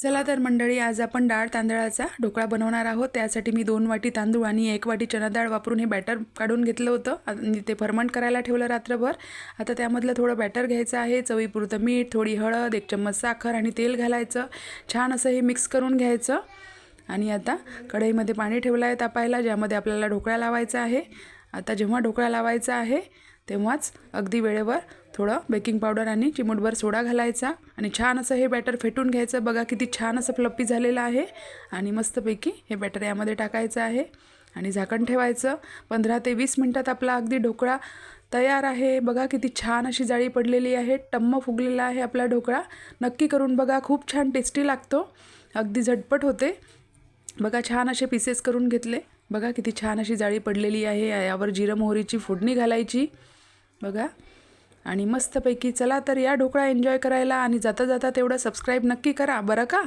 चला तर मंडळी, आज आपण डाळ तांदळाचा ढोकळा बनवणार आहोत। त्यासाठी मी 2 वाटी तांदूळ आणि 1 वाटी चणा डाळ वापरून हे बॅटर काढून घेतलं होतं आणि ते फर्मंट करायला ठेवलं रात्रभर। आता त्यामधलं थोडं बॅटर घ्यायचं आहे, चवीपुरतं मीठ, थोडी हळद, 1 चम्मच साखर आणि तेल घालायचं। छान असं हे मिक्स करून घ्यायचं आणि आता कढईमध्ये पाणी ठेवलं आहे तापायला, ज्यामध्ये आपल्याला ढोकळा लावायचा आहे। आता जेव्हा ढोकळा लावायचा आहे तेव्हाच अगदी वेळेवर थोडं बेकिंग पावडर आणि चिमूटभर सोडा घालायचा आणि छान असं हे बॅटर फेटून घ्यायचं। बघा किती छान असं फ्लफी झालेलं आहे आणि मस्तपैकी हे बॅटर यामध्ये टाकायचं आहे आणि झाकण ठेवायचं। 15 ते 20 मिनिटात आपला अगदी ढोकळा तयार आहे। बघा किती छान अशी जाळी पडलेली आहे, टम्म फुगलेला आहे आपला ढोकळा। नक्की करून बघा, खूप छान टेस्टी लागतो, अगदी झटपट होते। बघा छान असे पीसेस करून घेतले, बघा किती छान अशी जाळी पडलेली आहे। यावर जिरं मोहरीची फोडणी घालायची बघा आणि मस्तपैकी चला तर या ढोकळा एन्जॉय करायला। आणि जाता जाता तेवढं सबस्क्राईब नक्की करा बरं का।